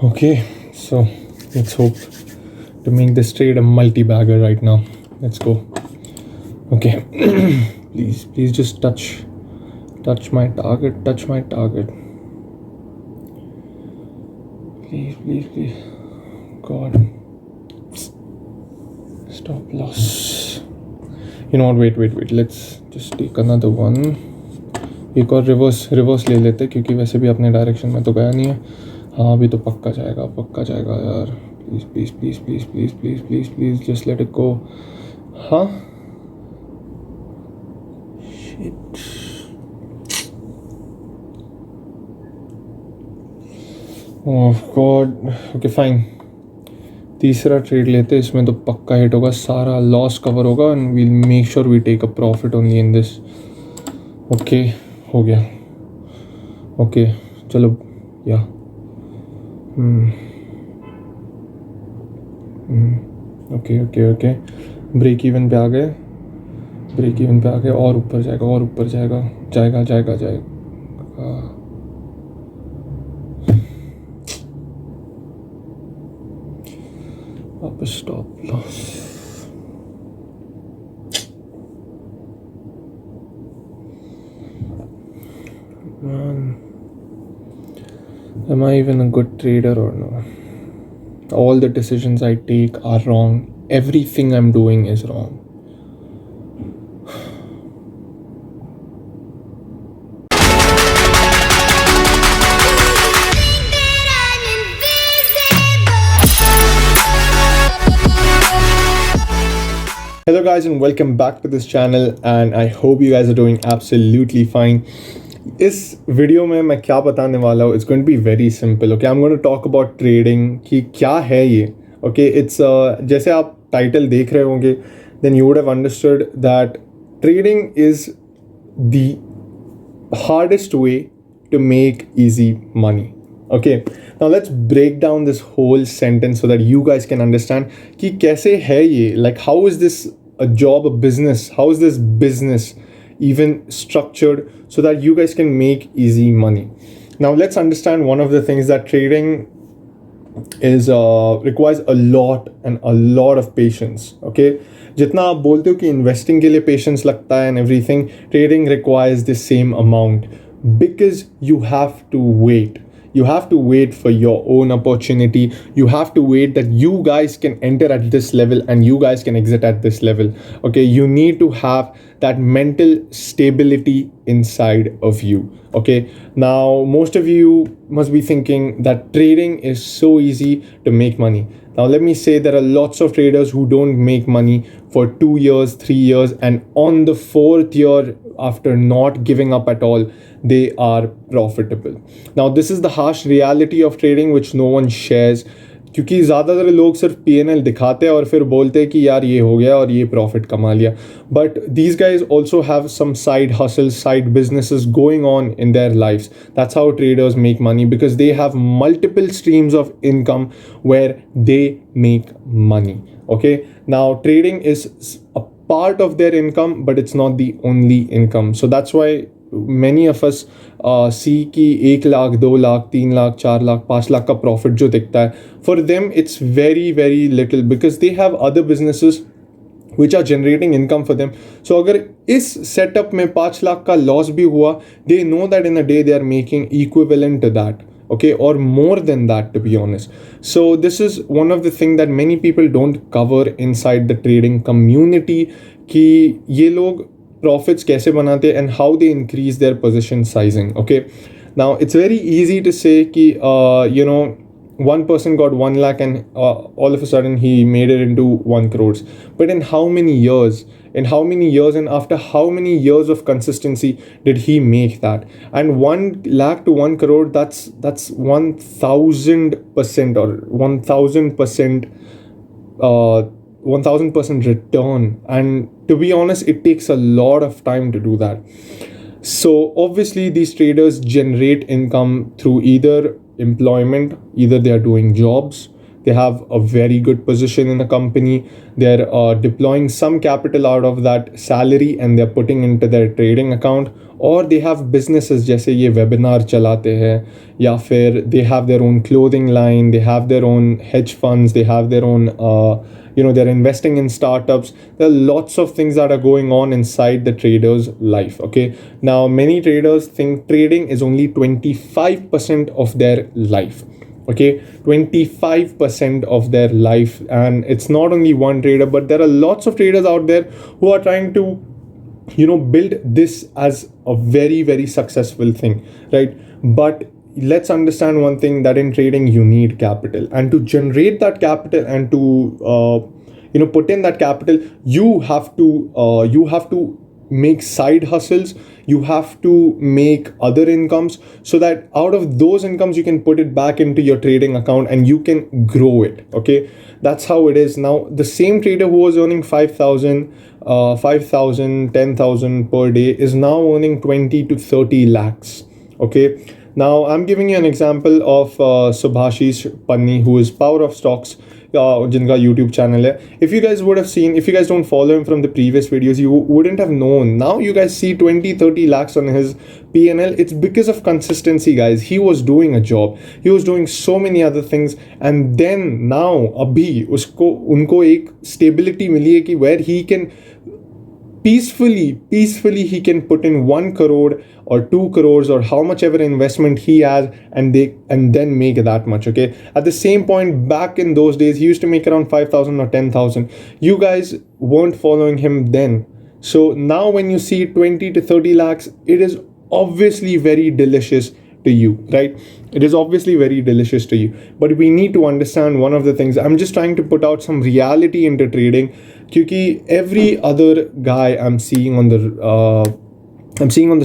Okay, so let's hope to make this trade a multi-bagger right now. Let's go. Okay, please just touch my target, please, God, stop loss. You know what, wait, let's just take another one. एक और reverse ले लेते क्योंकि वैसे भी अपने direction में तो गया नहीं है. हाँ अभी तो पक्का जाएगा यार. Please just let it go. हाँ shit. Oh God. Okay fine. तीसरा ट्रेड लेते, इसमें तो पक्का हिट होगा, सारा लॉस कवर होगा and we'll make sure we take a profit only in this. Okay हो गया. ओके चलो या ओके ब्रेक इवन पे आ गए और ऊपर जाएगा. वापस stop loss. Man, am I even a good trader or no? All the decisions I take are wrong. Everything I'm doing is wrong. Hello guys and welcome back to this channel and I hope you guys are doing absolutely fine. इस video में मैं क्या बताने वाला हूँ, it's going to be very simple. Okay, I'm going to talk about trading कि क्या है ये. Okay, it's जैसे आप टाइटल देख रहे होंगे then you would have understood that trading is the hardest way to make easy money. Okay, now let's break down this whole sentence so that you guys can understand कि कैसे है ये, like how is this a job, a business, how is this business even structured so that you guys can make easy money. Now let's understand one of the things that trading is requires a lot of patience. Okay, जितना आप बोलते हो कि investing के लिए patience लगता है and everything, trading requires the same amount because you have to wait. You have to wait for your own opportunity. You have to wait that you guys can enter at this level and you guys can exit at this level. Okay, you need to have that mental stability inside of you. Okay, now most of you must be thinking that trading is so easy to make money. Now let me say there are lots of traders who don't make money for 2 years, 3 years, and on the 4th year after not giving up at all, they are profitable. Now this is the harsh reality of trading which no one shares. क्योंकि ज़्यादातर लोग सिर्फ P&L दिखाते हैं और फिर बोलते हैं कि यार ये हो गया और ये प्रॉफिट कमा लिया. But these guys also have some side hustles, side businesses going on in their lives. That's how traders make money because they have multiple streams of income where they make money. Okay, now trading is a part of their income, but it's not the only income. So that's why many of us see कि 1 लाख 2 लाख 3 लाख 4 लाख 5 लाख का profit जो दिखता है, for them it's very little because they have other businesses which are generating income for them. So अगर इस setup में 5 लाख का loss भी हुआ, they know that in a day they are making equivalent to that. Okay, or more than that, to be honest. So this is one of the things that many people don't cover inside the trading community कि ये लोग profits कैसे बनाते and how they increase their position sizing. Okay, now it's very easy to say कि you know, one person got 1 lakh and all of a sudden he made it into 1 crore. But in how many years? And after how many years of consistency did he make that? And 1 lakh to 1 crore, that's 1000% or 1000% 1000% return, and to be honest it takes a lot of time to do that. So obviously these traders generate income through either employment, either they are doing jobs, they have a very good position in a company, they're deploying some capital out of that salary and they're putting into their trading account, और they have businesses जैसे ये webinar चलाते हैं, या फिर they have their own clothing line, they have their own hedge funds, they have their own they're investing in startups. There are lots of things that are going on inside the trader's life. Okay, now many traders think trading is only 25% of their life. Okay, 25% of their life, and it's not only one trader, but there are lots of traders out there who are trying to build this as a very, very successful thing, right? But let's understand one thing, that in trading you need capital, and to generate that capital and to put in that capital, you have to make side hustles, you have to make other incomes, so that out of those incomes you can put it back into your trading account and you can grow it. Okay, that's how it is. Now the same trader who was earning 5,000 10,000 per day is now earning 20 to 30 lakhs. Okay, now I'm giving you an example of Subhashish Panni, who is Power of Stocks, जिनका YouTube channel है. If you guys would have seen, if you guys don't follow him from the previous videos, you wouldn't have known. Now you guys see 20-30 lakhs on his PNL. It's because of consistency, guys. He was doing a job, he was doing so many other things, and then now अभी उनको एक stability मिली है कि where he can peacefully he can put in 1 crore or 2 crores or how much ever investment he has, and then make that much. Okay, at the same point, back in those days he used to make around 5,000 or 10,000. You guys weren't following him then, so now when you see 20 to 30 lakhs, it is obviously very delicious to you, right? It is obviously very delicious to you, but we need to understand one of the things. I'm just trying to put out some reality into trading, because every other guy I'm seeing on the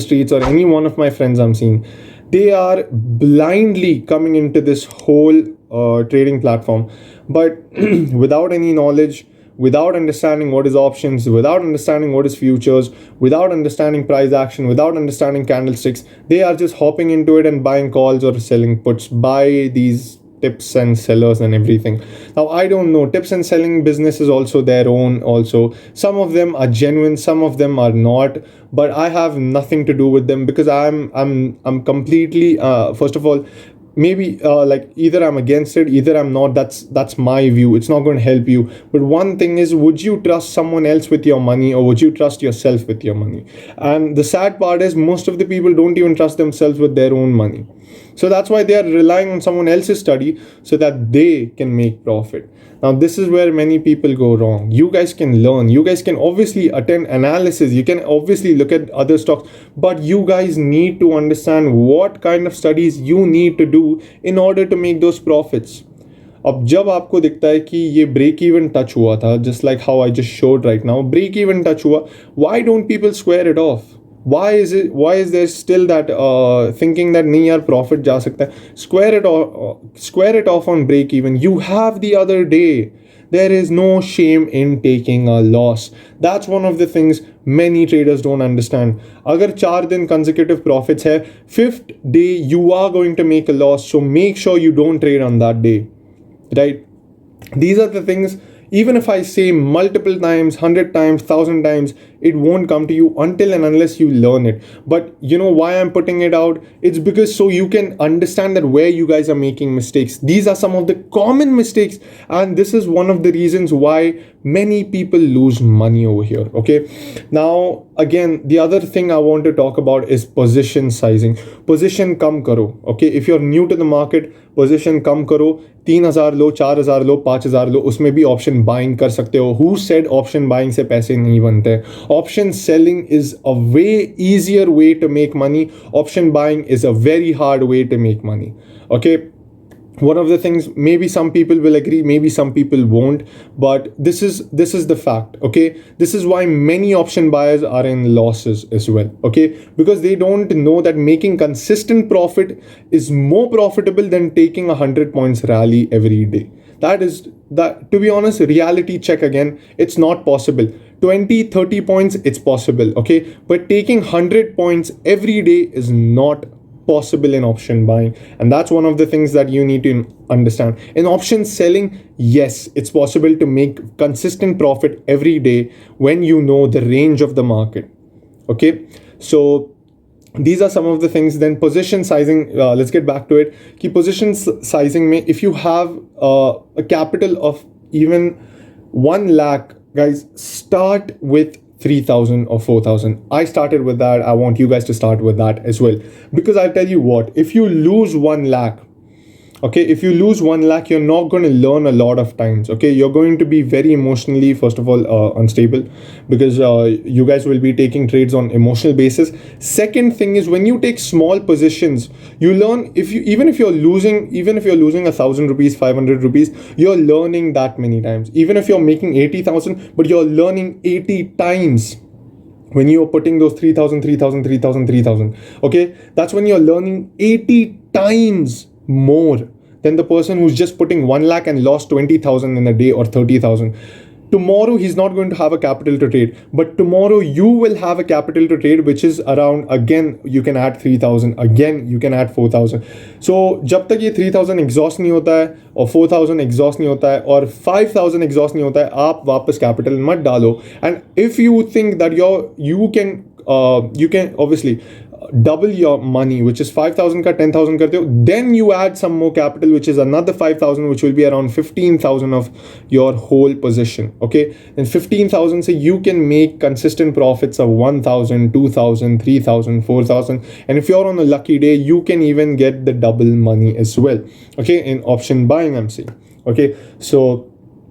streets, or any one of my friends I'm seeing, they are blindly coming into this whole trading platform, but without any knowledge, without understanding what is options, without understanding what is futures, without understanding price action, without understanding candlesticks. They are just hopping into it and buying calls or selling puts, buy these tips and sellers and everything. Now I don't know, tips and selling business is also their own also. Some of them are genuine, some of them are not, but I have nothing to do with them, because I'm completely first of all, maybe like either I'm against it, either I'm not. That's my view. It's not going to help you. But one thing is, would you trust someone else with your money, or would you trust yourself with your money? And the sad part is, most of the people don't even trust themselves with their own money. So that's why they are relying on someone else's study so that they can make profit. Now this is where many people go wrong. You guys can learn, you guys can obviously attend analysis, you can obviously look at other stocks, but you guys need to understand what kind of studies you need to do in order to make those profits. अब जब आपको दिखता है कि ये break even touch हुआ था, just like how I just showed right now, break even touch हुआ, why don't people square it off? why is there still that thinking that nahi yaar profit ja sakta hai? Square it off on break even. You have the other day. There is no shame in taking a loss. That's one of the things many traders don't understand. Agar 4 दिन consecutive profits hai, 5th day you are going to make a loss, so make sure you don't trade on that day, right? These are the things. Even if I say multiple times, 100 times, 1,000 times, it won't come to you until and unless you learn it. But you know why I'm putting it out? It's because so you can understand that where you guys are making mistakes. These are some of the common mistakes, and this is one of the reasons why many people lose money over here. Okay, now again, the other thing I want to talk about is position sizing. Position kam karo. Okay, if you're new to the market, position kam karo. 3,000 लो, 4,000 लो, 5,000 लो, उसमें भी option buying कर सकते हो. Who said option buying से पैसे नहीं बनते? Option selling is a way easier way to make money. Option buying is a very hard way to make money. Okay, one of the things, maybe some people will agree, maybe some people won't, but this is the fact. Okay, this is why many option buyers are in losses as well. Okay, because they don't know that making consistent profit is more profitable than taking 100 points rally every day. That to be honest, reality check again, it's not possible. 20-30 points, it's possible. Okay, but taking 100 points every day is not possible in option buying, and that's one of the things that you need to understand. In option selling, yes, it's possible to make consistent profit every day when you know the range of the market. Okay, so these are some of the things. Then position sizing, let's get back to it. Key position sizing mein, if you have a capital of even 1 lakh, guys, start with 3,000 or 4,000. I started with that. I want you guys to start with that as well, because I'll tell you what, if you lose 1 lakh, okay, if you lose 1 lakh, you're not going to learn a lot of times. Okay, you're going to be very emotionally, first of all, unstable, because you guys will be taking trades on emotional basis. Second thing is, when you take small positions, you learn, if you even if you're losing 1,000 rupees, 500 rupees, you're learning that many times. Even if you're making 80,000, but you're learning 80 times when you're putting those 3,000, 3,000, 3,000, 3,000. Okay, that's when you're learning 80 times more than the person who's just putting 1 lakh and lost 20,000 in a day, or 30,000. Tomorrow he's not going to have a capital to trade, but tomorrow you will have a capital to trade, which is around, again, you can add 3,000, again you can add 4,000. So जब तक ये 3,000 exhaust नहीं होता है, और 4,000 exhaust नहीं होता है, और 5,000 एग्जॉस्ट नहीं होता है, आप वापस कैपिटल मत डालो. And if you think that you can obviously double your money, which is 5,000 ka 10,000 karte ho, then you add some more capital, which is another 5,000, which will be around 15,000 of your whole position. Okay, and 15,000 say you can make consistent profits of 1,000, 2,000, 3,000, 4,000, and if you're on a lucky day, you can even get the double money as well. Okay, in option buying, I'm saying. Okay, so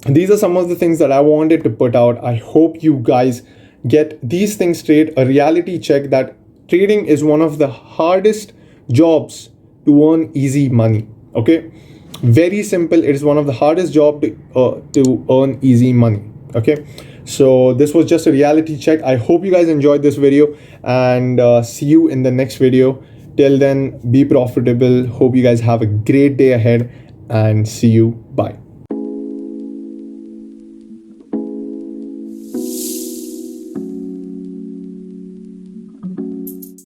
these are some of the things that I wanted to put out. I hope you guys get these things straight. A reality check that trading is one of the hardest jobs to earn easy money. Okay, very simple. It is one of the hardest job to earn easy money. Okay, so this was just a reality check. I hope you guys enjoyed this video, and see you in the next video. Till then, be profitable. Hope you guys have a great day ahead, and see you. Bye.